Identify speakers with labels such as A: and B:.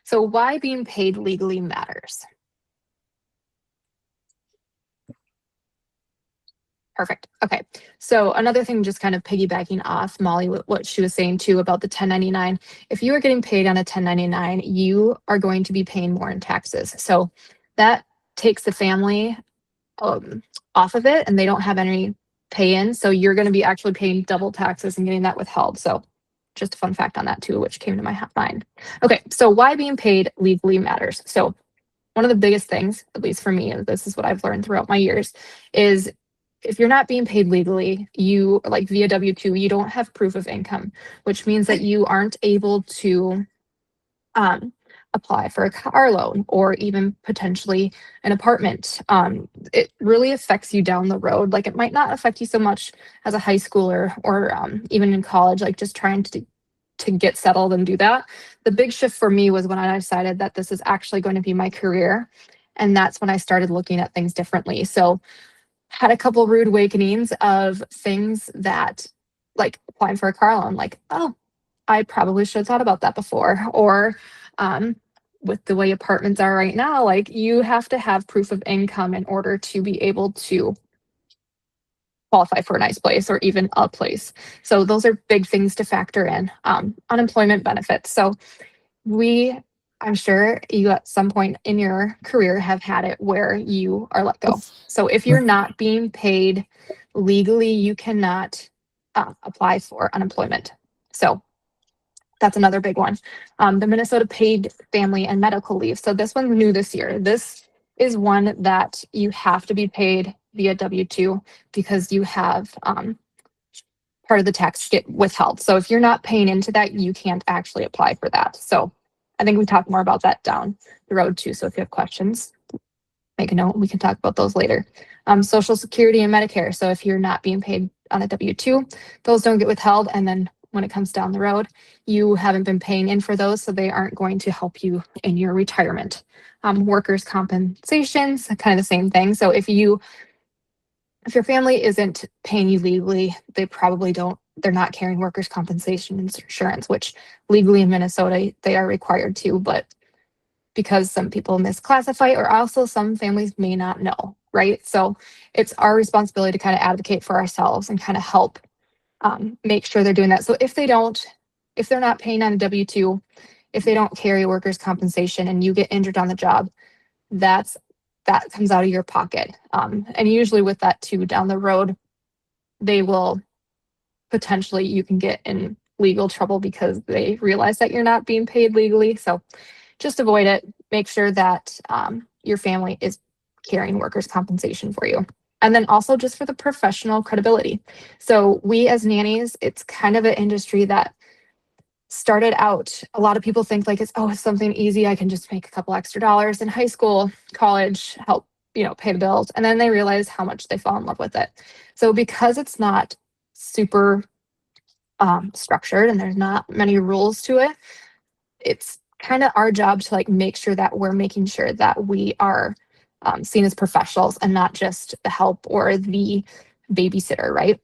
A: So why being paid legally matters. Perfect. Okay. So another thing, just kind of piggybacking off Molly, what she was saying too about the 1099. If you are getting paid on a 1099, you are going to be paying more in taxes. So that takes the family off of it and they don't have any pay in. So you're going to be actually paying double taxes and getting that withheld. So just a fun fact on that too, which came to my mind. Okay. So why being paid legally matters. So one of the biggest things, at least for me, and this is what I've learned throughout my years, is if you're not being paid legally, you like via W-2, you don't have proof of income, which means that you aren't able to apply for a car loan or even potentially an apartment. It really affects you down the road. Like it might not affect you so much as a high schooler or even in college, like just trying to get settled and do that. The big shift for me was when I decided that this is actually going to be my career. And that's when I started looking at things differently. So had a couple rude awakenings of things that like applying for a car loan, like, oh, I probably should have thought about that before. Or with the way apartments are right now, like you have to have proof of income in order to be able to qualify for a nice place or even a place. So those are big things to factor in. Unemployment benefits. So I'm sure you at some point in your career have had it where you are let go. So if you're not being paid legally, you cannot apply for unemployment. So that's another big one. The Minnesota paid family and medical leave. So this one's new this year. This is one that you have to be paid via W-2 because you have part of the tax get withheld. So if you're not paying into that, you can't actually apply for that. So I think we talk more about that down the road too. So if you have questions, make a note. We can talk about those later. Social Security and Medicare. So if you're not being paid on a W-2, those don't get withheld. And then when it comes down the road, you haven't been paying in for those, so they aren't going to help you in your retirement. Workers' compensations, kind of the same thing. So if your family isn't paying you legally, they're not carrying workers' compensation insurance, which legally in Minnesota, they are required to, but because some people misclassify or also some families may not know, right? So it's our responsibility to kind of advocate for ourselves and kind of help make sure they're doing that. So if they're not paying on a W-2, if they don't carry workers' compensation and you get injured on the job, that comes out of your pocket. And usually with that too, down the road, you can get in legal trouble because they realize that you're not being paid legally. So just avoid it. Make sure that your family is carrying workers' compensation for you. And then also just for the professional credibility. So we as nannies, it's kind of an industry that started out, a lot of people think like it's something easy. I can just make a couple extra dollars in high school, college, help, pay the bills. And then they realize how much they fall in love with it. So because it's not super structured and there's not many rules to it, it's kind of our job to like make sure that we're making sure that we are seen as professionals and not just the help or the babysitter, right?